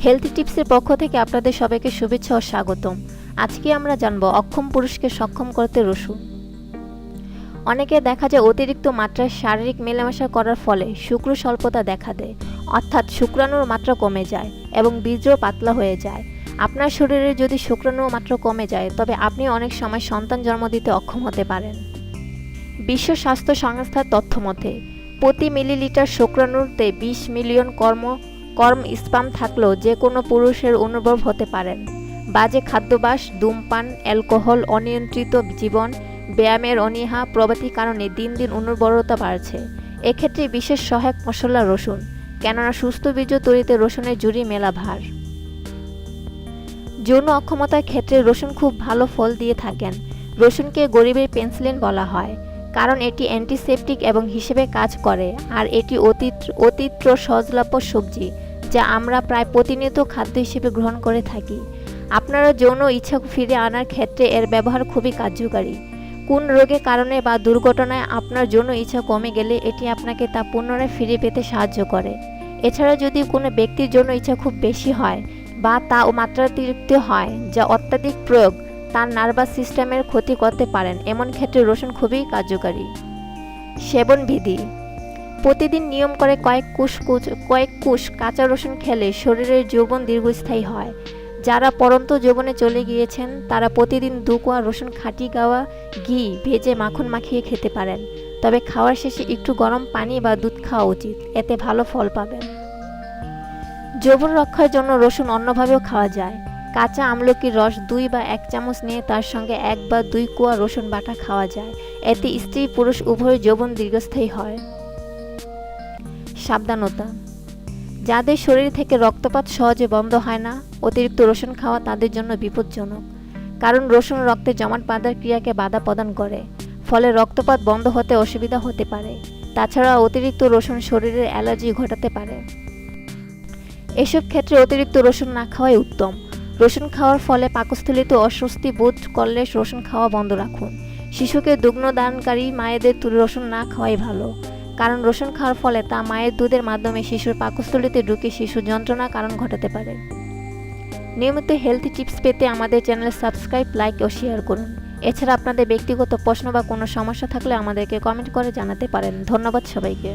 Healthy টিপসের পক্ষ থেকে আপনাদের সবাইকে শুভেচ্ছা ও স্বাগতম। আজকে আমরা জানব অক্ষম পুরুষকে সক্ষম করতে রসুন। অনেকে দেখা যায় অতিরিক্ত মাত্রায় শারীরিক মেলামেশা করার ফলে শুক্র স্বল্পতা দেখা দেয়, অর্থাৎ শুক্রাণুর মাত্রা কমে যায় এবং বীর্য পাতলা হয়ে যায়। আপনার শরীরে যদি শুক্রাণুর মাত্রা কমে যায় তবে আপনি অনেক সময় সন্তান জন্ম দিতে অক্ষম হতে পারেন। বিশ্ব স্বাস্থ্য সংস্থার তথ্য মতে প্রতি মিলিলিটার শুক্রাণুতে 20 মিলিয়ন কর্ম স্পাম থাকলেও যে কোনো পুরুষের অনুভব হতে পারেন। বাজে খাদ্যাভ্যাস, ধূমপান, অ্যালকোহল, অনিয়ন্ত্রিত জীবন, ব্যায়ামের অনীহা প্রভৃতির কারণে দিন দিন অনুর্বরতা বাড়ছে। এক্ষেত্রে বিশেষ সহায়ক মশলা রসুন, কেননা সুস্থ বীর্য তৈরিতে রসুনের জুড়ি মেলা ভার। যৌন অক্ষমতার ক্ষেত্রে রসুন খুব ভালো ফল দিয়ে থাকেন। রসুনকে গরিবের পেন্সিলিন বলা হয়, কারণ এটি অ্যান্টিসেপটিক এবং হিসেবে কাজ করে, আর এটি অতীত্র সহজলভ্য সবজি যা আমরা প্রায় প্রতিনিয়ত খাদ্য হিসেবে গ্রহণ করে থাকি। আপনারা যৌন ইচ্ছা ফিরে আনার ক্ষেত্রে এর ব্যবহার খুবই কার্যকারী। কোন রোগের কারণে বা দুর্ঘটনায় আপনার যৌন ইচ্ছা কমে গেলে এটি আপনাকে তা পুনরায় ফিরে পেতে সাহায্য করে। এছাড়া যদি কোনো ব্যক্তির যৌন ইচ্ছা খুব বেশি হয় বা তা মাত্রাতিরিক্ত হয়, যা অত্যাধিক প্রয়োগ তার নার্ভাস সিস্টেমের ক্ষতি করতে পারেন, এমন ক্ষেত্রে রসুন খুবই কার্যকারী। সেবন বিধি: প্রতিদিন নিয়ম করে কয়েক কুশ কাঁচা রসুন খেলে শরীরের যৌবন দীর্ঘস্থায়ী হয়। যারা পরন্ত যৌবনে চলে গিয়েছেন তারা প্রতিদিন 2 কোয়া রসুন খাঁটি গাওয়া ঘি ভেজে মাখন মাখিয়ে খেতে পারেন, তবে খাওয়ার শেষে একটু গরম পানি বা দুধ খাওয়া উচিত, এতে ভালো ফল পাবেন। যৌবন রক্ষার জন্য রসুন অন্যভাবেও খাওয়া যায়। কাঁচা আমলকির রস 2 বা 1 চামচ নিয়ে তার সঙ্গে 1 বা 2 কোয়া রসুন বাটা খাওয়া যায়, এতে স্ত্রী পুরুষ উভয়ের যৌবন দীর্ঘস্থায়ী হয়। সাবধানতা: যাদের শরীর থেকে রক্তপাত সহজে বন্ধ হয় না, অতিরিক্ত রসুন খাওয়া তাদের জন্য বিপজ্জনক, কারণ রসুন রক্তে জমাট বাঁধার ক্রিয়াকে বাধা প্রদান করে, ফলে রক্তপাত বন্ধ হতে অসুবিধা হতে পারে। তাছাড়া অতিরিক্ত রসুন শরীরের অ্যালার্জি ঘটাতে পারে। এসব ক্ষেত্রে অতিরিক্ত রসুন না খাওয়াই উত্তম। রসুন খাওয়ার ফলে পাকস্থলীতে অস্বস্তি বোধ করলে রসুন খাওয়া বন্ধ রাখুন। শিশুকে দুগ্ধদানকারী মায়েদের রসুন না খাওয়াই ভালো, কারণ রসুন খাওয়ার ফলে তা মায়ের দুধের মাধ্যমে শিশুর পাকস্থলীতে ঢুকে শিশু যন্ত্রণার কারণ ঘটাতে পারে। নিয়মিত হেলথি টিপস পেতে আমাদের চ্যানেল সাবস্ক্রাইব, লাইক ও শেয়ার করুন। এছাড়া আপনাদের ব্যক্তিগত প্রশ্ন বা কোনো সমস্যা থাকলে আমাদেরকে কমেন্ট করে জানাতে পারেন। ধন্যবাদ সবাইকে।